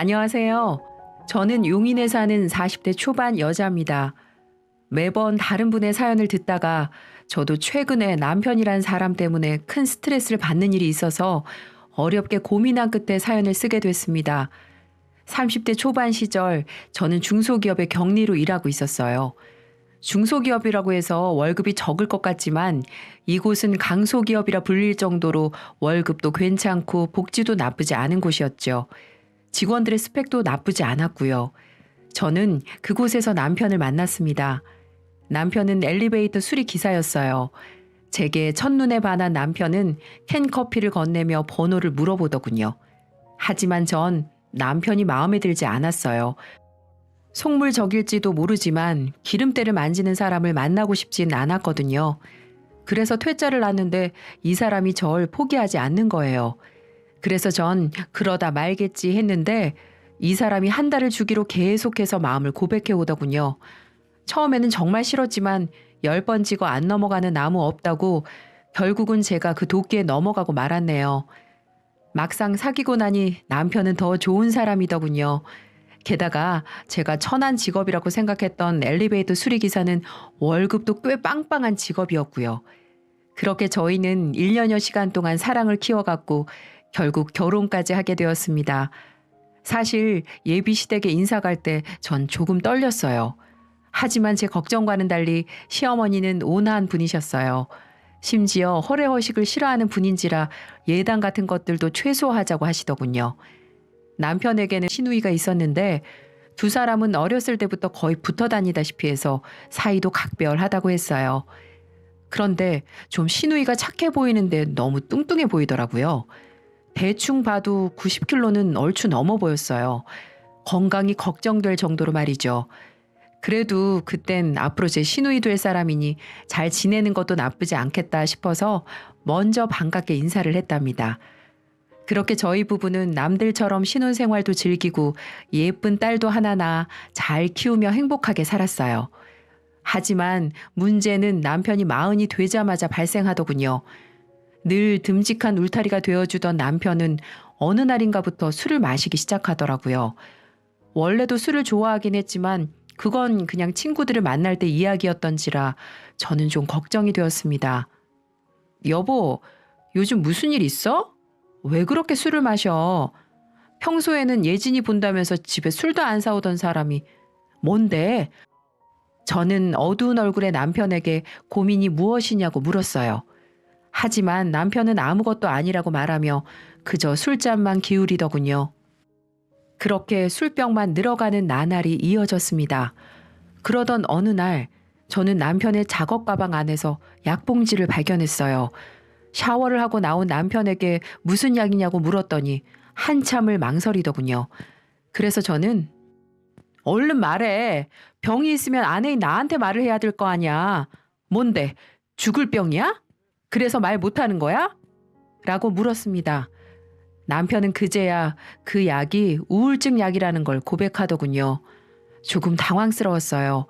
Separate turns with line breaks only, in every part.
안녕하세요. 저는 용인에 사는 40대 초반 여자입니다. 매번 다른 분의 사연을 듣다가 저도 최근에 남편이란 사람 때문에 큰 스트레스를 받는 일이 있어서 어렵게 고민한 끝에 사연을 쓰게 됐습니다. 30대 초반 시절 저는 중소기업의 경리로 일하고 있었어요. 중소기업이라고 해서 월급이 적을 것 같지만 이곳은 강소기업이라 불릴 정도로 월급도 괜찮고 복지도 나쁘지 않은 곳이었죠. 직원들의 스펙도 나쁘지 않았고요. 저는 그곳에서 남편을 만났습니다. 남편은 엘리베이터 수리 기사였어요. 제게 첫눈에 반한 남편은 캔커피를 건네며 번호를 물어보더군요. 하지만 전 남편이 마음에 들지 않았어요. 속물적일지도 모르지만 기름때를 만지는 사람을 만나고 싶진 않았거든요. 그래서 퇴짜를 놨는데 이 사람이 절 포기하지 않는 거예요. 그래서 전 그러다 말겠지 했는데 이 사람이 한 달을 주기로 계속해서 마음을 고백해 오더군요. 처음에는 정말 싫었지만 10번 찍어 안 넘어가는 나무 없다고 결국은 제가 그 도끼에 넘어가고 말았네요. 막상 사귀고 나니 남편은 더 좋은 사람이더군요. 게다가 제가 천한 직업이라고 생각했던 엘리베이터 수리기사는 월급도 꽤 빵빵한 직업이었고요. 그렇게 저희는 1년여 시간 동안 사랑을 키워갔고 결국 결혼까지 하게 되었습니다. 사실 예비 시댁에 인사 갈 때 전 조금 떨렸어요. 하지만 제 걱정과는 달리 시어머니는 온화한 분이셨어요. 심지어 허례허식을 싫어하는 분인지라 예단 같은 것들도 최소화하자고 하시더군요. 남편에게는 시누이가 있었는데 두 사람은 어렸을 때부터 거의 붙어 다니다시피 해서 사이도 각별하다고 했어요. 그런데 좀 시누이가 착해 보이는데 너무 뚱뚱해 보이더라고요. 대충 봐도 90kg는 얼추 넘어 보였어요. 건강이 걱정될 정도로 말이죠. 그래도 그땐 앞으로 제 시누이 될 사람이니 잘 지내는 것도 나쁘지 않겠다 싶어서 먼저 반갑게 인사를 했답니다. 그렇게 저희 부부는 남들처럼 신혼생활도 즐기고 예쁜 딸도 하나 낳아 잘 키우며 행복하게 살았어요. 하지만 문제는 남편이 마흔이 되자마자 발생하더군요. 늘 듬직한 울타리가 되어주던 남편은 어느 날인가부터 술을 마시기 시작하더라고요. 원래도 술을 좋아하긴 했지만 그건 그냥 친구들을 만날 때 이야기였던지라 저는 좀 걱정이 되었습니다. 여보, 요즘 무슨 일 있어? 왜 그렇게 술을 마셔? 평소에는 예진이 본다면서 집에 술도 안 사오던 사람이 뭔데? 저는 어두운 얼굴의 남편에게 고민이 무엇이냐고 물었어요. 하지만 남편은 아무것도 아니라고 말하며 그저 술잔만 기울이더군요. 그렇게 술병만 늘어가는 나날이 이어졌습니다. 그러던 어느 날 저는 남편의 작업 가방 안에서 약봉지를 발견했어요. 샤워를 하고 나온 남편에게 무슨 약이냐고 물었더니 한참을 망설이더군요. 그래서 저는 얼른 말해. 병이 있으면 아내인 나한테 말을 해야 될 거 아니야. 뭔데? 죽을 병이야? 그래서 말 못하는 거야? 라고 물었습니다. 남편은 그제야 그 약이 우울증 약이라는 걸 고백하더군요. 조금 당황스러웠어요.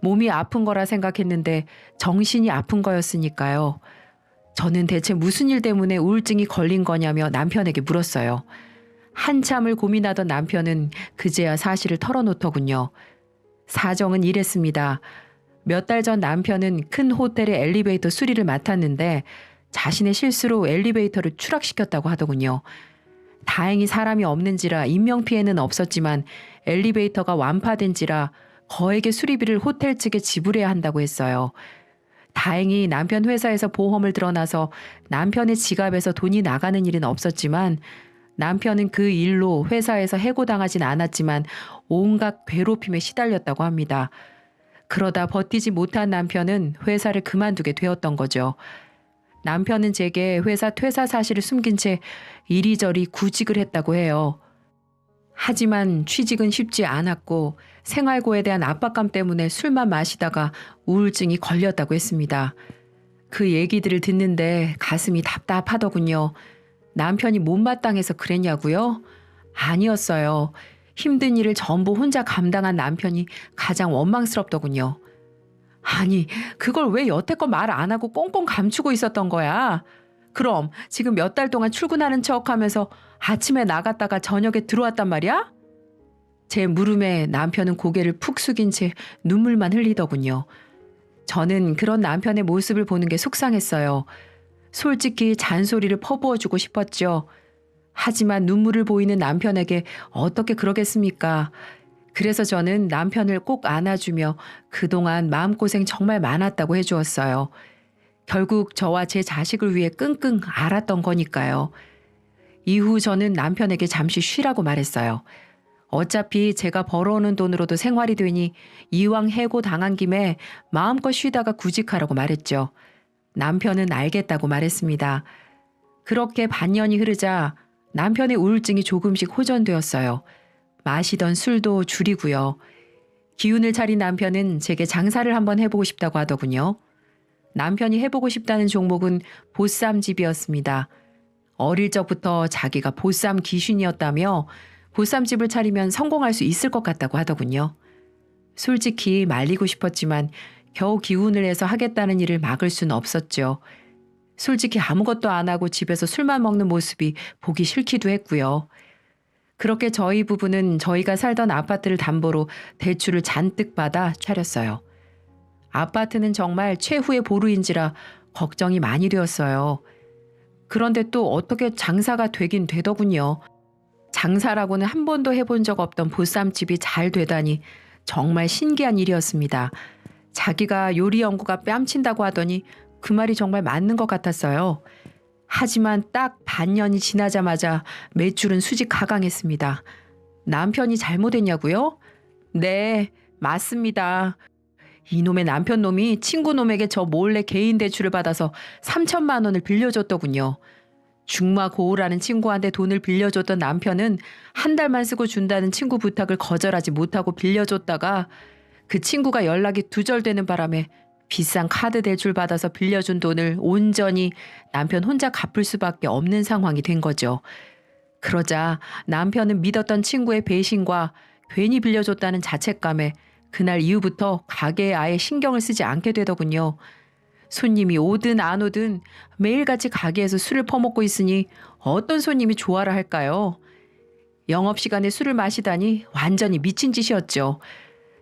몸이 아픈 거라 생각했는데 정신이 아픈 거였으니까요. 저는 대체 무슨 일 때문에 우울증이 걸린 거냐며 남편에게 물었어요. 한참을 고민하던 남편은 그제야 사실을 털어놓더군요. 사정은 이랬습니다. 몇 달 전 남편은 큰 호텔의 엘리베이터 수리를 맡았는데 자신의 실수로 엘리베이터를 추락시켰다고 하더군요. 다행히 사람이 없는지라 인명피해는 없었지만 엘리베이터가 완파된지라 거액의 수리비를 호텔 측에 지불해야 한다고 했어요. 다행히 남편 회사에서 보험을 들어놔서 남편의 지갑에서 돈이 나가는 일은 없었지만 남편은 그 일로 회사에서 해고당하진 않았지만 온갖 괴롭힘에 시달렸다고 합니다. 그러다 버티지 못한 남편은 회사를 그만두게 되었던 거죠. 남편은 제게 회사 퇴사 사실을 숨긴 채 이리저리 구직을 했다고 해요. 하지만 취직은 쉽지 않았고 생활고에 대한 압박감 때문에 술만 마시다가 우울증이 걸렸다고 했습니다. 그 얘기들을 듣는데 가슴이 답답하더군요. 남편이 못마땅해서 그랬냐고요? 아니었어요. 힘든 일을 전부 혼자 감당한 남편이 가장 원망스럽더군요. 아니, 그걸 왜 여태껏 말 안 하고 꽁꽁 감추고 있었던 거야? 그럼 지금 몇 달 동안 출근하는 척하면서 아침에 나갔다가 저녁에 들어왔단 말이야? 제 물음에 남편은 고개를 푹 숙인 채 눈물만 흘리더군요. 저는 그런 남편의 모습을 보는 게 속상했어요. 솔직히 잔소리를 퍼부어주고 싶었죠. 하지만 눈물을 보이는 남편에게 어떻게 그러겠습니까? 그래서 저는 남편을 꼭 안아주며 그동안 마음고생 정말 많았다고 해주었어요. 결국 저와 제 자식을 위해 끙끙 앓았던 거니까요. 이후 저는 남편에게 잠시 쉬라고 말했어요. 어차피 제가 벌어오는 돈으로도 생활이 되니 이왕 해고 당한 김에 마음껏 쉬다가 구직하라고 말했죠. 남편은 알겠다고 말했습니다. 그렇게 반년이 흐르자 남편의 우울증이 조금씩 호전되었어요. 마시던 술도 줄이고요. 기운을 차린 남편은 제게 장사를 한번 해보고 싶다고 하더군요. 남편이 해보고 싶다는 종목은 보쌈집이었습니다. 어릴 적부터 자기가 보쌈 귀신이었다며 보쌈집을 차리면 성공할 수 있을 것 같다고 하더군요. 솔직히 말리고 싶었지만 겨우 기운을 내서 하겠다는 일을 막을 수는 없었죠. 솔직히 아무것도 안 하고 집에서 술만 먹는 모습이 보기 싫기도 했고요. 그렇게 저희 부부는 저희가 살던 아파트를 담보로 대출을 잔뜩 받아 차렸어요. 아파트는 정말 최후의 보루인지라 걱정이 많이 되었어요. 그런데 또 어떻게 장사가 되긴 되더군요. 장사라고는 한 번도 해본 적 없던 보쌈집이 잘 되다니 정말 신기한 일이었습니다. 자기가 요리 연구가 뺨친다고 하더니 그 말이 정말 맞는 것 같았어요. 하지만 딱 반년이 지나자마자 매출은 수직 하강했습니다. 남편이 잘못했냐고요? 네, 맞습니다. 이놈의 남편 놈이 친구 놈에게 저 몰래 개인 대출을 받아서 3천만 원을 빌려줬더군요. 중마고우라는 친구한테 돈을 빌려줬던 남편은 한 달만 쓰고 준다는 친구 부탁을 거절하지 못하고 빌려줬다가 그 친구가 연락이 두절되는 바람에 비싼 카드 대출 받아서 빌려준 돈을 온전히 남편 혼자 갚을 수밖에 없는 상황이 된 거죠. 그러자 남편은 믿었던 친구의 배신과 괜히 빌려줬다는 자책감에 그날 이후부터 가게에 아예 신경을 쓰지 않게 되더군요. 손님이 오든 안 오든 매일같이 가게에서 술을 퍼먹고 있으니 어떤 손님이 좋아라 할까요? 영업시간에 술을 마시다니 완전히 미친 짓이었죠.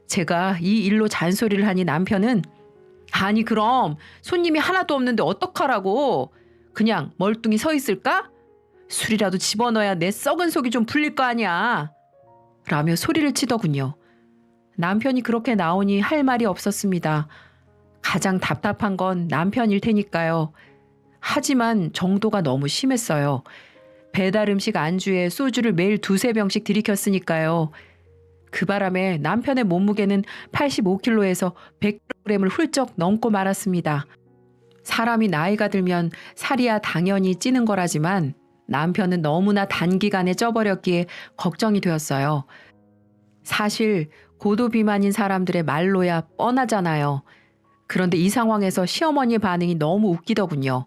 제가 이 일로 잔소리를 하니 남편은 아니 그럼 손님이 하나도 없는데 어떡하라고? 그냥 멀뚱히 서 있을까? 술이라도 집어넣어야 내 썩은 속이 좀 풀릴 거 아니야. 라며 소리를 치더군요. 남편이 그렇게 나오니 할 말이 없었습니다. 가장 답답한 건 남편일 테니까요. 하지만 정도가 너무 심했어요. 배달 음식 안주에 소주를 매일 2~3병씩 들이켰으니까요. 그 바람에 남편의 몸무게는 85kg에서 100kg을 훌쩍 넘고 말았습니다. 사람이 나이가 들면 살이야 당연히 찌는 거라지만 남편은 너무나 단기간에 쪄버렸기에 걱정이 되었어요. 사실 고도비만인 사람들의 말로야 뻔하잖아요. 그런데 이 상황에서 시어머니의 반응이 너무 웃기더군요.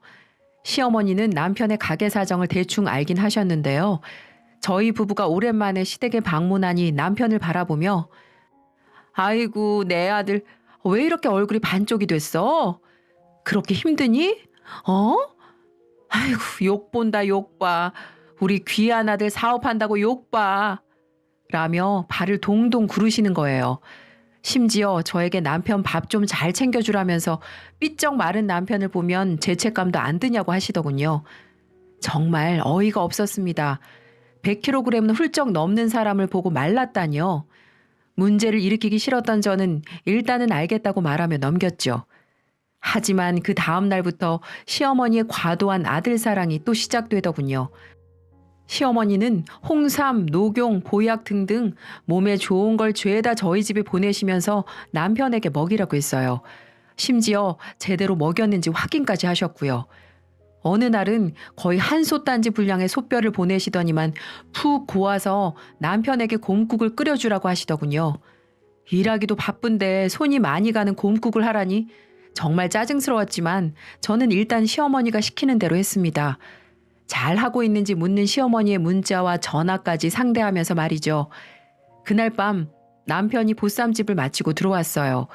시어머니는 남편의 가게 사정을 대충 알긴 하셨는데요. 저희 부부가 오랜만에 시댁에 방문하니 남편을 바라보며 아이고 내 아들 왜 이렇게 얼굴이 반쪽이 됐어? 그렇게 힘드니? 어? 아이고 욕본다 욕봐. 우리 귀한 아들 사업한다고 욕봐. 라며 발을 동동 구르시는 거예요. 심지어 저에게 남편 밥 좀 잘 챙겨주라면서 삐쩍 마른 남편을 보면 죄책감도 안 드냐고 하시더군요. 정말 어이가 없었습니다. 100kg은 훌쩍 넘는 사람을 보고 말랐다니요. 문제를 일으키기 싫었던 저는 일단은 알겠다고 말하며 넘겼죠. 하지만 그 다음 날부터 시어머니의 과도한 아들 사랑이 또 시작되더군요. 시어머니는 홍삼, 녹용, 보약 등등 몸에 좋은 걸 죄다 저희 집에 보내시면서 남편에게 먹이라고 했어요. 심지어 제대로 먹였는지 확인까지 하셨고요. 어느 날은 거의 한 솥단지 분량의 솥뼈를 보내시더니만 푹 고아서 남편에게 곰국을 끓여주라고 하시더군요. 일하기도 바쁜데 손이 많이 가는 곰국을 하라니 정말 짜증스러웠지만 저는 일단 시어머니가 시키는 대로 했습니다. 잘하고 있는지 묻는 시어머니의 문자와 전화까지 상대하면서 말이죠. 그날 밤 남편이 보쌈집을 마치고 들어왔어요.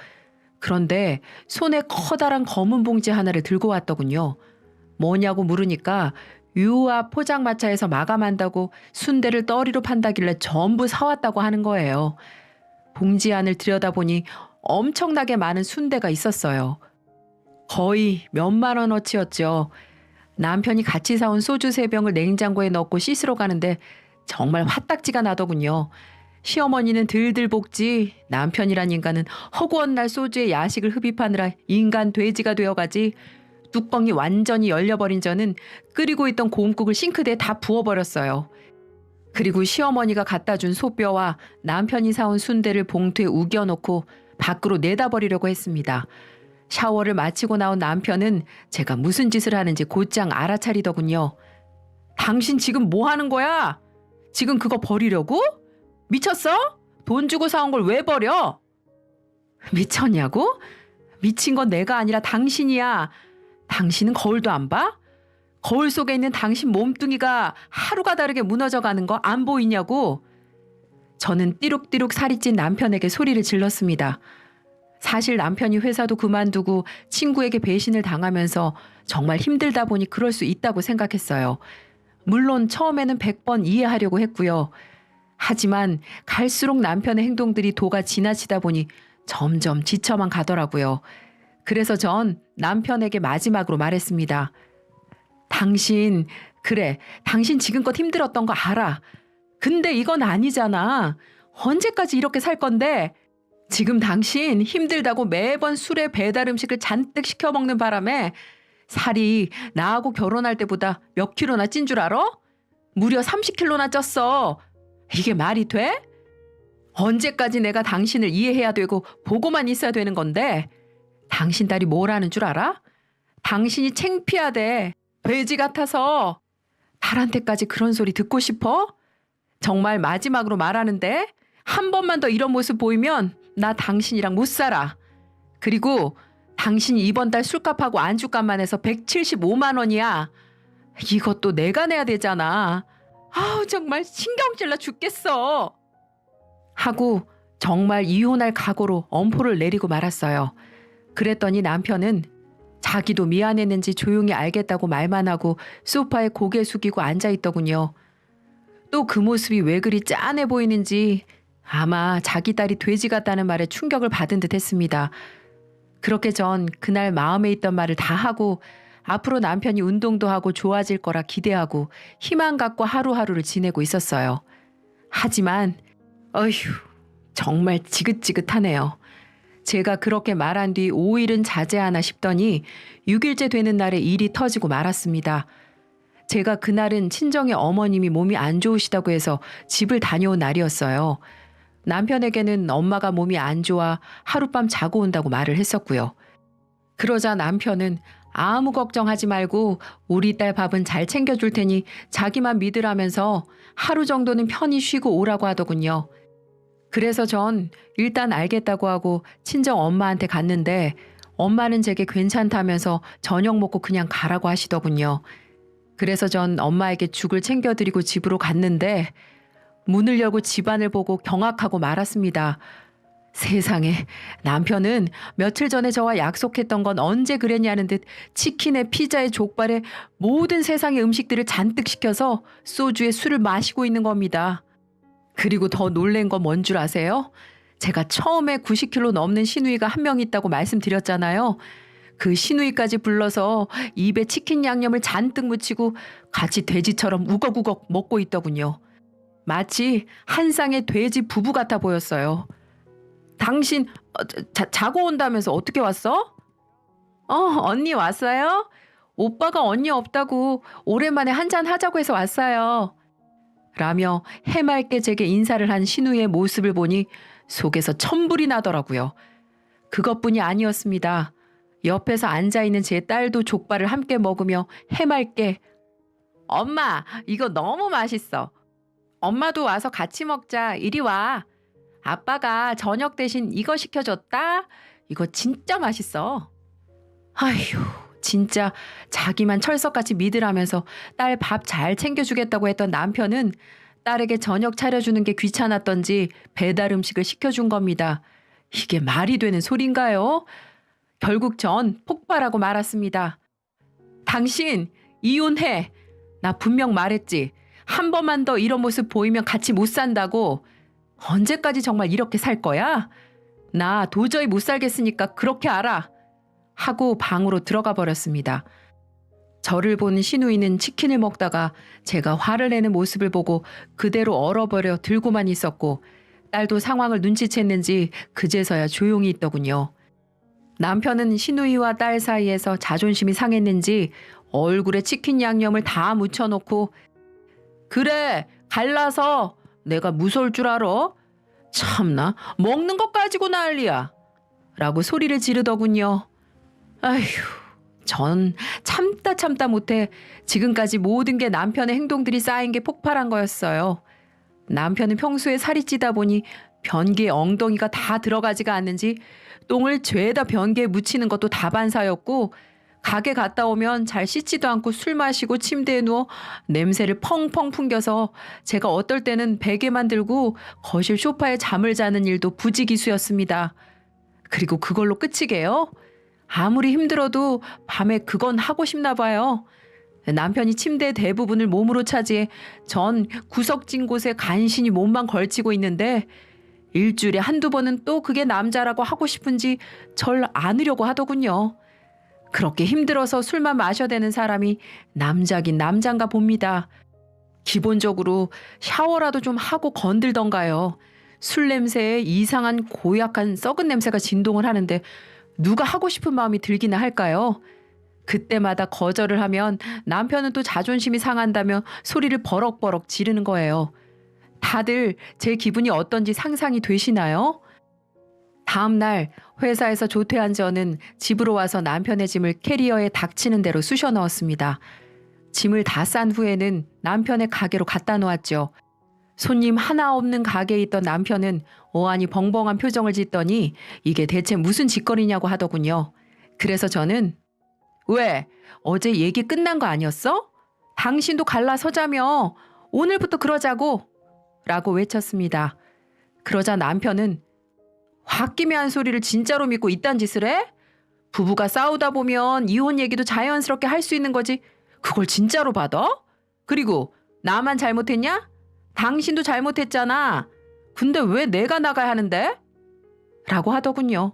그런데 손에 커다란 검은 봉지 하나를 들고 왔더군요. 뭐냐고 물으니까 유아 포장마차에서 마감한다고 순대를 떠리로 판다길래 전부 사왔다고 하는 거예요. 봉지 안을 들여다보니 엄청나게 많은 순대가 있었어요. 거의 몇만 원어치였죠. 남편이 같이 사온 소주 3병을 냉장고에 넣고 씻으러 가는데 정말 화딱지가 나더군요. 시어머니는 들들 볶지, 남편이란 인간은 허구한 날 소주에 야식을 흡입하느라 인간 돼지가 되어가지. 뚜껑이 완전히 열려버린 저는 끓이고 있던 곰국을 싱크대에 다 부어버렸어요. 그리고 시어머니가 갖다 준 소뼈와 남편이 사온 순대를 봉투에 우겨놓고 밖으로 내다버리려고 했습니다. 샤워를 마치고 나온 남편은 제가 무슨 짓을 하는지 곧장 알아차리더군요. 당신 지금 뭐 하는 거야? 지금 그거 버리려고? 미쳤어? 돈 주고 사온 걸 왜 버려? 미쳤냐고? 미친 건 내가 아니라 당신이야. 당신은 거울도 안 봐? 거울 속에 있는 당신 몸뚱이가 하루가 다르게 무너져가는 거 안 보이냐고? 저는 띠룩띠룩 살이 찐 남편에게 소리를 질렀습니다. 사실 남편이 회사도 그만두고 친구에게 배신을 당하면서 정말 힘들다 보니 그럴 수 있다고 생각했어요. 물론 처음에는 100번 이해하려고 했고요. 하지만 갈수록 남편의 행동들이 도가 지나치다 보니 점점 지쳐만 가더라고요. 그래서 전 남편에게 마지막으로 말했습니다. 당신 지금껏 힘들었던 거 알아. 근데 이건 아니잖아. 언제까지 이렇게 살 건데? 지금 당신 힘들다고 매번 술에 배달 음식을 잔뜩 시켜 먹는 바람에 살이 나하고 결혼할 때보다 몇 킬로나 찐 줄 알아? 무려 30킬로나 쪘어. 이게 말이 돼? 언제까지 내가 당신을 이해해야 되고 보고만 있어야 되는 건데? 당신 딸이 뭘 하는 줄 알아? 당신이 창피하대. 돼지 같아서. 딸한테까지 그런 소리 듣고 싶어? 정말 마지막으로 말하는데 한 번만 더 이런 모습 보이면 나 당신이랑 못 살아. 그리고 당신이 이번 달 술값하고 안주값만 해서 175만 원이야. 이것도 내가 내야 되잖아. 아우 정말 신경질나 죽겠어. 하고 정말 이혼할 각오로 엄포를 내리고 말았어요. 그랬더니 남편은 자기도 미안했는지 조용히 알겠다고 말만 하고 소파에 고개 숙이고 앉아있더군요. 또 그 모습이 왜 그리 짠해 보이는지 아마 자기 딸이 돼지 같다는 말에 충격을 받은 듯 했습니다. 그렇게 전 그날 마음에 있던 말을 다 하고 앞으로 남편이 운동도 하고 좋아질 거라 기대하고 희망 갖고 하루하루를 지내고 있었어요. 하지만 어휴 정말 지긋지긋하네요. 제가 그렇게 말한 뒤 5일은 자제하나 싶더니 6일째 되는 날에 일이 터지고 말았습니다. 제가 그날은 친정의 어머님이 몸이 안 좋으시다고 해서 집을 다녀온 날이었어요. 남편에게는 엄마가 몸이 안 좋아 하룻밤 자고 온다고 말을 했었고요. 그러자 남편은 아무 걱정하지 말고 우리 딸 밥은 잘 챙겨줄 테니 자기만 믿으라면서 하루 정도는 편히 쉬고 오라고 하더군요. 그래서 전 일단 알겠다고 하고 친정 엄마한테 갔는데 엄마는 제게 괜찮다면서 저녁 먹고 그냥 가라고 하시더군요. 그래서 전 엄마에게 죽을 챙겨드리고 집으로 갔는데 문을 열고 집안을 보고 경악하고 말았습니다. 세상에 남편은 며칠 전에 저와 약속했던 건 언제 그랬냐는 듯 치킨에 피자에 족발에 모든 세상의 음식들을 잔뜩 시켜서 소주에 술을 마시고 있는 겁니다. 그리고 더 놀란 건 뭔 줄 아세요? 제가 처음에 90kg 넘는 시누이가 한 명 있다고 말씀드렸잖아요. 그 시누이까지 불러서 입에 치킨 양념을 잔뜩 묻히고 같이 돼지처럼 우걱우걱 먹고 있더군요. 마치 한 쌍의 돼지 부부 같아 보였어요. 당신 자고 온다면서 어떻게 왔어? 언니 왔어요? 오빠가 언니 없다고 오랜만에 한잔 하자고 해서 왔어요. 라며 해맑게 제게 인사를 한 신우의 모습을 보니 속에서 천불이 나더라고요. 그것뿐이 아니었습니다. 옆에서 앉아있는 제 딸도 족발을 함께 먹으며 해맑게 엄마 이거 너무 맛있어. 엄마도 와서 같이 먹자. 이리 와. 아빠가 저녁 대신 이거 시켜줬다. 이거 진짜 맛있어. 아휴 진짜 자기만 철석같이 믿으라면서 딸 밥 잘 챙겨주겠다고 했던 남편은 딸에게 저녁 차려주는 게 귀찮았던지 배달 음식을 시켜준 겁니다. 이게 말이 되는 소린가요? 결국 전 폭발하고 말았습니다. 당신 이혼해. 나 분명 말했지. 한 번만 더 이런 모습 보이면 같이 못 산다고. 언제까지 정말 이렇게 살 거야? 나 도저히 못 살겠으니까 그렇게 알아. 하고 방으로 들어가 버렸습니다. 저를 본 시누이는 치킨을 먹다가 제가 화를 내는 모습을 보고 그대로 얼어버려 들고만 있었고, 딸도 상황을 눈치챘는지 그제서야 조용히 있더군요. 남편은 시누이와 딸 사이에서 자존심이 상했는지 얼굴에 치킨 양념을 다 묻혀놓고, 그래 갈라서 내가 무서울 줄 알아? 참나 먹는 것 가지고 난리야 라고 소리를 지르더군요. 아휴, 전 참다 못해 지금까지 모든 게 남편의 행동들이 쌓인 게 폭발한 거였어요. 남편은 평소에 살이 찌다 보니 변기에 엉덩이가 다 들어가지가 않는지 똥을 죄다 변기에 묻히는 것도 다반사였고, 가게 갔다 오면 잘 씻지도 않고 술 마시고 침대에 누워 냄새를 펑펑 풍겨서 제가 어떨 때는 베개만 들고 거실 소파에 잠을 자는 일도 부지기수였습니다. 그리고 그걸로 끝이게요. 아무리 힘들어도 밤에 그건 하고 싶나 봐요. 남편이 침대 대부분을 몸으로 차지해 전 구석진 곳에 간신히 몸만 걸치고 있는데, 일주일에 한두 번은 또 그게 남자라고 하고 싶은지 절 안으려고 하더군요. 그렇게 힘들어서 술만 마셔야 되는 사람이 남자긴 남잔가 봅니다. 기본적으로 샤워라도 좀 하고 건들던가요. 술 냄새에 이상한 고약한 썩은 냄새가 진동을 하는데 누가 하고 싶은 마음이 들기나 할까요? 그때마다 거절을 하면 남편은 또 자존심이 상한다며 소리를 버럭버럭 지르는 거예요. 다들 제 기분이 어떤지 상상이 되시나요? 다음 날 회사에서 조퇴한 저는 집으로 와서 남편의 짐을 캐리어에 닥치는 대로 쑤셔 넣었습니다. 짐을 다 싼 후에는 남편의 가게로 갖다 놓았죠. 손님 하나 없는 가게에 있던 남편은 어안이 벙벙한 표정을 짓더니 이게 대체 무슨 짓거리냐고 하더군요. 그래서 저는, 왜? 어제 얘기 끝난 거 아니었어? 당신도 갈라서자며. 오늘부터 그러자고. 라고 외쳤습니다. 그러자 남편은 홧김에한 소리를 진짜로 믿고 이딴 짓을 해? 부부가 싸우다 보면 이혼 얘기도 자연스럽게 할 수 있는 거지. 그걸 진짜로 받아? 그리고 나만 잘못했냐? 당신도 잘못했잖아. 근데 왜 내가 나가야 하는데? 라고 하더군요.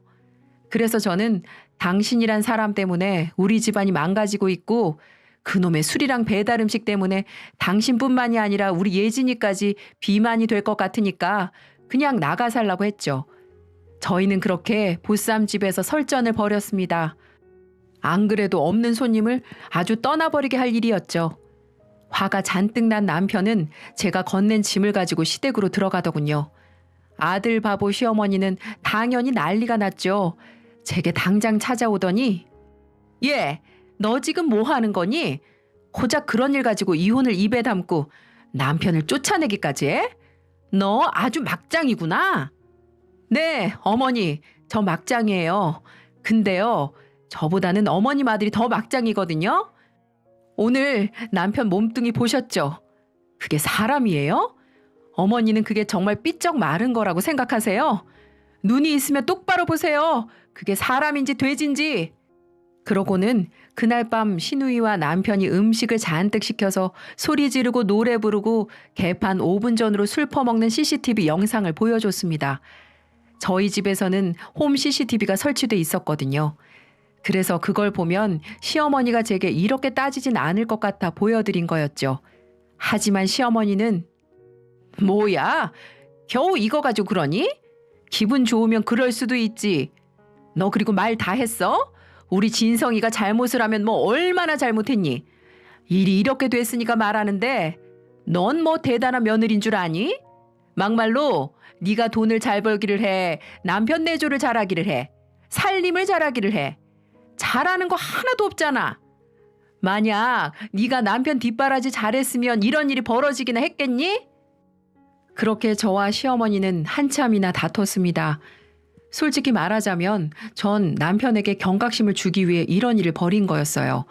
그래서 저는 당신이란 사람 때문에 우리 집안이 망가지고 있고, 그놈의 술이랑 배달 음식 때문에 당신뿐만이 아니라 우리 예진이까지 비만이 될 것 같으니까 그냥 나가 살라고 했죠. 저희는 그렇게 보쌈집에서 설전을 벌였습니다. 안 그래도 없는 손님을 아주 떠나버리게 할 일이었죠. 화가 잔뜩 난 남편은 제가 건넨 짐을 가지고 시댁으로 들어가더군요. 아들 바보 시어머니는 당연히 난리가 났죠. 제게 당장 찾아오더니, 얘, 너 지금 뭐 하는 거니? 고작 그런 일 가지고 이혼을 입에 담고 남편을 쫓아내기까지 해? 너 아주 막장이구나. 네, 어머니, 저 막장이에요. 근데요, 저보다는 어머님 아들이 더 막장이거든요. 오늘 남편 몸뚱이 보셨죠? 그게 사람이에요? 어머니는 그게 정말 삐쩍 마른 거라고 생각하세요? 눈이 있으면 똑바로 보세요. 그게 사람인지 돼지인지. 그러고는 그날 밤 시누이와 남편이 음식을 잔뜩 시켜서 소리 지르고 노래 부르고 개판 5분 전으로 술 퍼먹는 CCTV 영상을 보여줬습니다. 저희 집에서는 홈 CCTV가 설치돼 있었거든요. 그래서 그걸 보면 시어머니가 제게 이렇게 따지진 않을 것 같아 보여드린 거였죠. 하지만 시어머니는, 뭐야? 겨우 이거 가지고 그러니? 기분 좋으면 그럴 수도 있지. 너 그리고 말 다 했어? 우리 진성이가 잘못을 하면 뭐 얼마나 잘못했니? 일이 이렇게 됐으니까 말하는데 넌 뭐 대단한 며느리인 줄 아니? 막말로 네가 돈을 잘 벌기를 해. 남편 내조를 잘하기를 해. 살림을 잘하기를 해. 잘하는 거 하나도 없잖아. 만약 네가 남편 뒷바라지 잘했으면 이런 일이 벌어지기나 했겠니? 그렇게 저와 시어머니는 한참이나 다퉜습니다. 솔직히 말하자면 전 남편에게 경각심을 주기 위해 이런 일을 벌인 거였어요.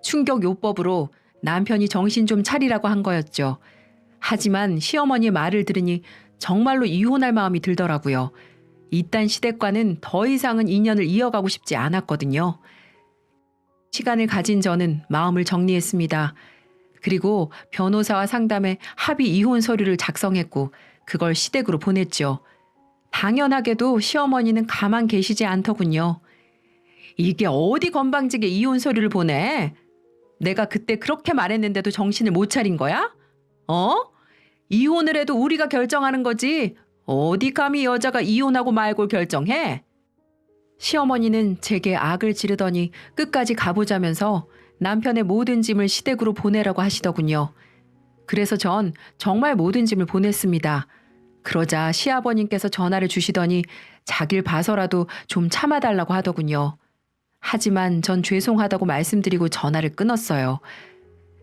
충격요법으로 남편이 정신 좀 차리라고 한 거였죠. 하지만 시어머니의 말을 들으니 정말로 이혼할 마음이 들더라고요. 이딴 시댁과는 더 이상은 인연을 이어가고 싶지 않았거든요. 시간을 가진 저는 마음을 정리했습니다. 그리고 변호사와 상담해 합의 이혼 서류를 작성했고 그걸 시댁으로 보냈죠. 당연하게도 시어머니는 가만 계시지 않더군요. 이게 어디 건방지게 이혼 서류를 보내? 내가 그때 그렇게 말했는데도 정신을 못 차린 거야? 어? 이혼을 해도 우리가 결정하는 거지. 어디 감히 여자가 이혼하고 말고 결정해? 시어머니는 제게 악을 지르더니 끝까지 가보자면서 남편의 모든 짐을 시댁으로 보내라고 하시더군요. 그래서 전 정말 모든 짐을 보냈습니다. 그러자 시아버님께서 전화를 주시더니 자길 봐서라도 좀 참아달라고 하더군요. 하지만 전 죄송하다고 말씀드리고 전화를 끊었어요.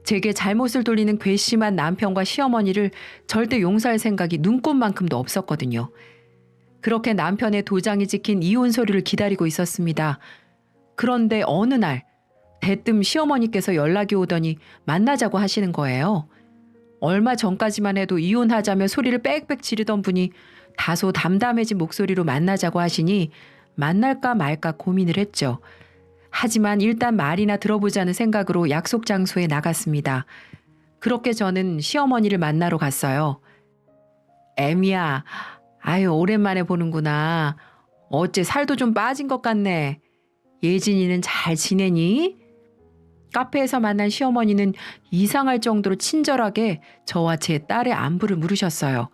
제게 잘못을 돌리는 괘씸한 남편과 시어머니를 절대 용서할 생각이 눈꼽만큼도 없었거든요. 그렇게 남편의 도장이 찍힌 이혼 서류를 기다리고 있었습니다. 그런데 어느 날 대뜸 시어머니께서 연락이 오더니 만나자고 하시는 거예요. 얼마 전까지만 해도 이혼하자며 소리를 빽빽 지르던 분이 다소 담담해진 목소리로 만나자고 하시니 만날까 말까 고민을 했죠. 하지만 일단 말이나 들어보자는 생각으로 약속 장소에 나갔습니다. 그렇게 저는 시어머니를 만나러 갔어요. 애미야, 아유 오랜만에 보는구나. 어째 살도 좀 빠진 것 같네. 예진이는 잘 지내니? 카페에서 만난 시어머니는 이상할 정도로 친절하게 저와 제 딸의 안부를 물으셨어요.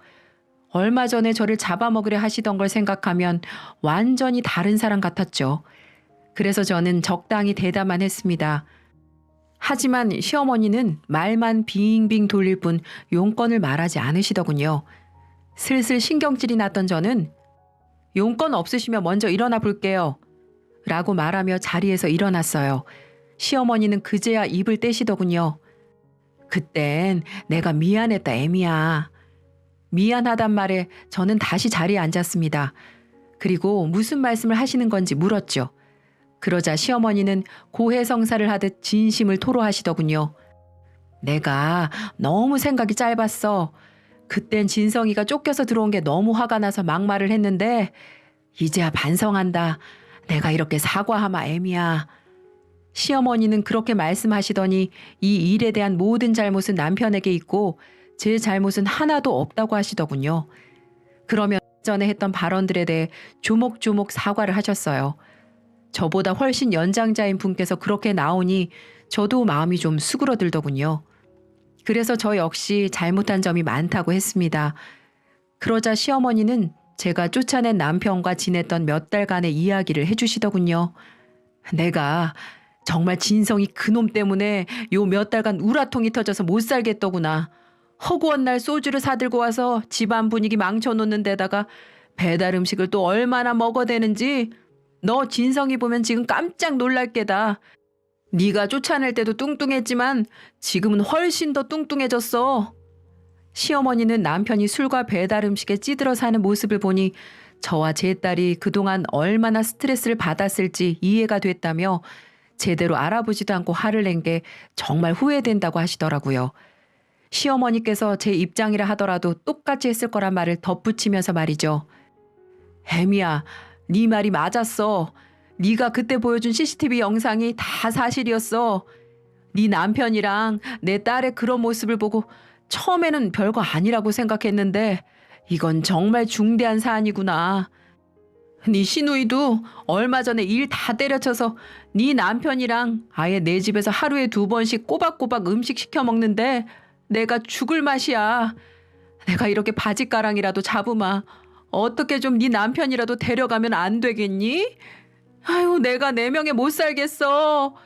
얼마 전에 저를 잡아먹으려 하시던 걸 생각하면 완전히 다른 사람 같았죠. 그래서 저는 적당히 대답만 했습니다. 하지만 시어머니는 말만 빙빙 돌릴 뿐 용건을 말하지 않으시더군요. 슬슬 신경질이 났던 저는 용건 없으시면 먼저 일어나 볼게요. 라고 말하며 자리에서 일어났어요. 시어머니는 그제야 입을 떼시더군요. 그땐 내가 미안했다 애미야. 미안하단 말에 저는 다시 자리에 앉았습니다. 그리고 무슨 말씀을 하시는 건지 물었죠. 그러자 시어머니는 고해성사를 하듯 진심을 토로하시더군요. 내가 너무 생각이 짧았어. 그땐 진성이가 쫓겨서 들어온 게 너무 화가 나서 막말을 했는데 이제야 반성한다. 내가 이렇게 사과하마 애미야. 시어머니는 그렇게 말씀하시더니 이 일에 대한 모든 잘못은 남편에게 있고 제 잘못은 하나도 없다고 하시더군요. 그러면 전에 했던 발언들에 대해 조목조목 사과를 하셨어요. 저보다 훨씬 연장자인 분께서 그렇게 나오니 저도 마음이 좀 수그러들더군요. 그래서 저 역시 잘못한 점이 많다고 했습니다. 그러자 시어머니는 제가 쫓아낸 남편과 지냈던 몇 달간의 이야기를 해주시더군요. 내가 정말 진성이 그놈 때문에 요 몇 달간 우라통이 터져서 못 살겠더구나. 허구한 날 소주를 사들고 와서 집안 분위기 망쳐놓는 데다가 배달 음식을 또 얼마나 먹어대는지 너 진성이 보면 지금 깜짝 놀랄 게다. 네가 쫓아낼 때도 뚱뚱했지만 지금은 훨씬 더 뚱뚱해졌어. 시어머니는 남편이 술과 배달 음식에 찌들어 사는 모습을 보니 저와 제 딸이 그동안 얼마나 스트레스를 받았을지 이해가 됐다며 제대로 알아보지도 않고 화를 낸 게 정말 후회된다고 하시더라고요. 시어머니께서 제 입장이라 하더라도 똑같이 했을 거란 말을 덧붙이면서 말이죠. 애미야, 네 말이 맞았어. 네가 그때 보여준 CCTV 영상이 다 사실이었어. 네 남편이랑 내 딸의 그런 모습을 보고 처음에는 별거 아니라고 생각했는데 이건 정말 중대한 사안이구나. 네 시누이도 얼마 전에 일 다 때려쳐서 네 남편이랑 아예 내 집에서 하루에 2번씩 꼬박꼬박 음식 시켜 먹는데 내가 죽을 맛이야. 내가 이렇게 바짓가랑이라도 잡으마. 어떻게 좀 네 남편이라도 데려가면 안 되겠니? 아유, 내가 내 명에 못 살겠어.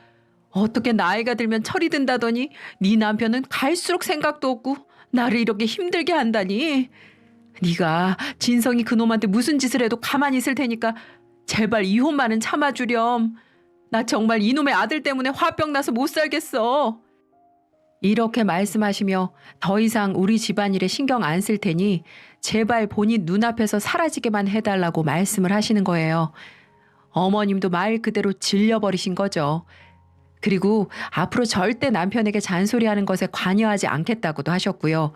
어떻게 나이가 들면 철이 든다더니 네 남편은 갈수록 생각도 없고 나를 이렇게 힘들게 한다니. 네가 진성이 그놈한테 무슨 짓을 해도 가만히 있을 테니까 제발 이혼만은 참아주렴. 나 정말 이놈의 아들 때문에 화병 나서 못 살겠어. 이렇게 말씀하시며 더 이상 우리 집안일에 신경 안 쓸 테니 제발 본인 눈앞에서 사라지게만 해달라고 말씀을 하시는 거예요. 어머님도 말 그대로 질려버리신 거죠. 그리고 앞으로 절대 남편에게 잔소리하는 것에 관여하지 않겠다고도 하셨고요.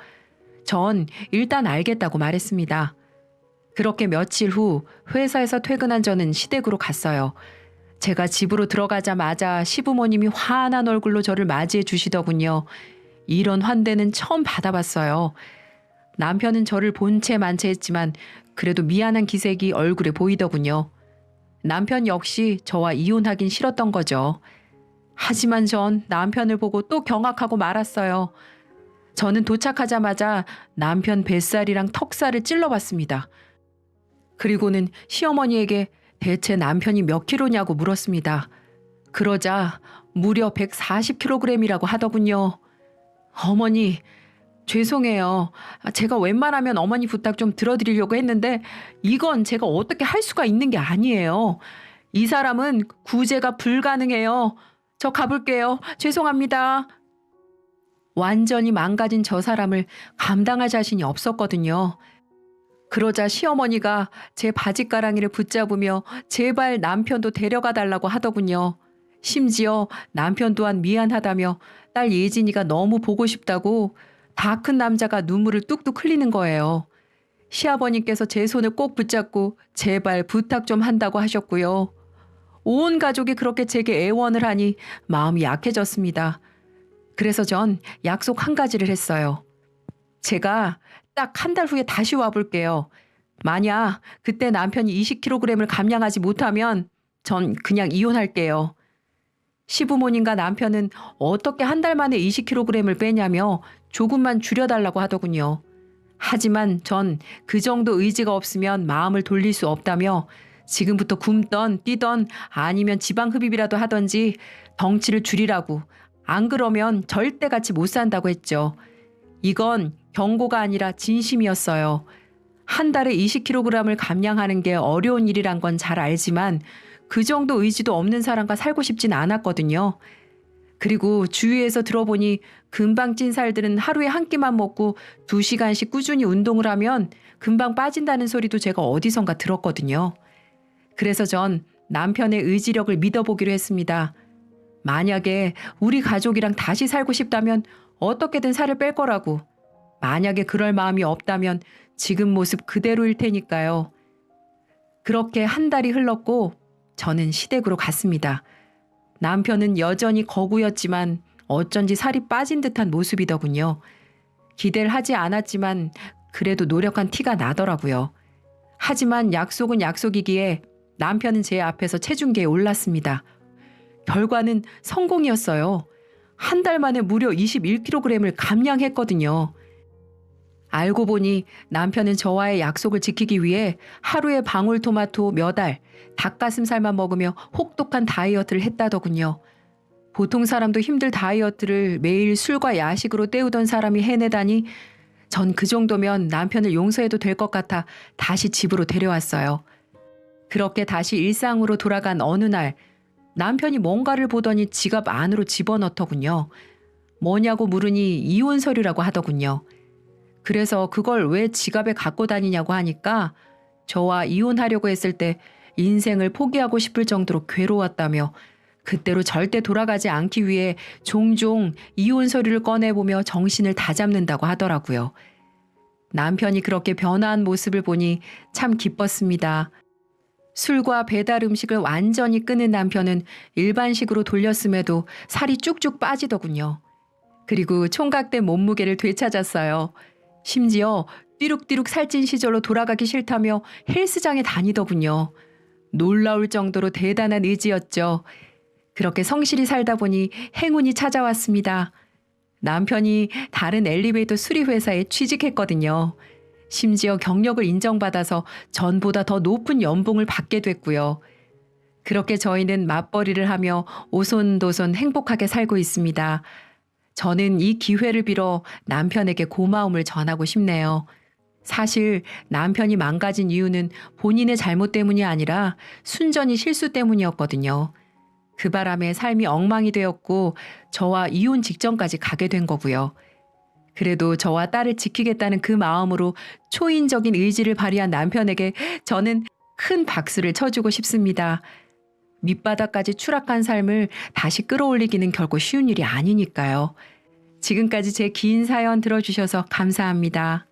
전 일단 알겠다고 말했습니다. 그렇게 며칠 후 회사에서 퇴근한 저는 시댁으로 갔어요. 제가 집으로 들어가자마자 시부모님이 환한 얼굴로 저를 맞이해 주시더군요. 이런 환대는 처음 받아봤어요. 남편은 저를 본체 만체했지만 그래도 미안한 기색이 얼굴에 보이더군요. 남편 역시 저와 이혼하긴 싫었던 거죠. 하지만 전 남편을 보고 또 경악하고 말았어요. 저는 도착하자마자 남편 뱃살이랑 턱살을 찔러봤습니다. 그리고는 시어머니에게 대체 남편이 몇 킬로냐고 물었습니다. 그러자 무려 140kg이라고 하더군요. 어머니, 죄송해요. 제가 웬만하면 어머니 부탁 좀 들어드리려고 했는데 이건 제가 어떻게 할 수가 있는 게 아니에요. 이 사람은 구제가 불가능해요. 저 가볼게요. 죄송합니다. 완전히 망가진 저 사람을 감당할 자신이 없었거든요. 그러자 시어머니가 제 바짓가랑이를 붙잡으며 제발 남편도 데려가 달라고 하더군요. 심지어 남편 또한 미안하다며 딸 예진이가 너무 보고 싶다고 다 큰 남자가 눈물을 뚝뚝 흘리는 거예요. 시아버님께서 제 손을 꼭 붙잡고 제발 부탁 좀 한다고 하셨고요. 온 가족이 그렇게 제게 애원을 하니 마음이 약해졌습니다. 그래서 전 약속 한 가지를 했어요. 제가 딱 한 달 후에 다시 와볼게요. 만약 그때 남편이 20kg을 감량하지 못하면 전 그냥 이혼할게요. 시부모님과 남편은 어떻게 한 달 만에 20kg을 빼냐며 조금만 줄여달라고 하더군요. 하지만 전 그 정도 의지가 없으면 마음을 돌릴 수 없다며 지금부터 굶던 뛰던 아니면 지방 흡입이라도 하던지 덩치를 줄이라고, 안 그러면 절대 같이 못 산다고 했죠. 이건 경고가 아니라 진심이었어요. 한 달에 20kg을 감량하는 게 어려운 일이란 건 잘 알지만 그 정도 의지도 없는 사람과 살고 싶진 않았거든요. 그리고 주위에서 들어보니 금방 찐 살들은 하루에 한 끼만 먹고 2시간씩 꾸준히 운동을 하면 금방 빠진다는 소리도 제가 어디선가 들었거든요. 그래서 전 남편의 의지력을 믿어보기로 했습니다. 만약에 우리 가족이랑 다시 살고 싶다면 어떻게든 살을 뺄 거라고. 만약에 그럴 마음이 없다면 지금 모습 그대로일 테니까요. 그렇게 한 달이 흘렀고 저는 시댁으로 갔습니다. 남편은 여전히 거구였지만 어쩐지 살이 빠진 듯한 모습이더군요. 기대를 하지 않았지만 그래도 노력한 티가 나더라고요. 하지만 약속은 약속이기에 남편은 제 앞에서 체중계에 올랐습니다. 결과는 성공이었어요. 한 달 만에 무려 21kg을 감량했거든요. 알고 보니 남편은 저와의 약속을 지키기 위해 하루에 방울토마토 몇 알, 닭가슴살만 먹으며 혹독한 다이어트를 했다더군요. 보통 사람도 힘들 다이어트를 매일 술과 야식으로 때우던 사람이 해내다니 전 그 정도면 남편을 용서해도 될 것 같아 다시 집으로 데려왔어요. 그렇게 다시 일상으로 돌아간 어느 날 남편이 뭔가를 보더니 지갑 안으로 집어넣더군요. 뭐냐고 물으니 이혼 서류라고 하더군요. 그래서 그걸 왜 지갑에 갖고 다니냐고 하니까 저와 이혼하려고 했을 때 인생을 포기하고 싶을 정도로 괴로웠다며 그때로 절대 돌아가지 않기 위해 종종 이혼 서류를 꺼내보며 정신을 다잡는다고 하더라고요. 남편이 그렇게 변화한 모습을 보니 참 기뻤습니다. 술과 배달 음식을 완전히 끊은 남편은 일반식으로 돌렸음에도 살이 쭉쭉 빠지더군요. 그리고 총각된 몸무게를 되찾았어요. 심지어 띠룩띠룩 살찐 시절로 돌아가기 싫다며 헬스장에 다니더군요. 놀라울 정도로 대단한 의지였죠. 그렇게 성실히 살다 보니 행운이 찾아왔습니다. 남편이 다른 엘리베이터 수리회사에 취직했거든요. 심지어 경력을 인정받아서 전보다 더 높은 연봉을 받게 됐고요. 그렇게 저희는 맞벌이를 하며 오손도손 행복하게 살고 있습니다. 저는 이 기회를 빌어 남편에게 고마움을 전하고 싶네요. 사실 남편이 망가진 이유는 본인의 잘못 때문이 아니라 순전히 실수 때문이었거든요. 그 바람에 삶이 엉망이 되었고 저와 이혼 직전까지 가게 된 거고요. 그래도 저와 딸을 지키겠다는 그 마음으로 초인적인 의지를 발휘한 남편에게 저는 큰 박수를 쳐주고 싶습니다. 밑바닥까지 추락한 삶을 다시 끌어올리기는 결코 쉬운 일이 아니니까요. 지금까지 제 긴 사연 들어주셔서 감사합니다.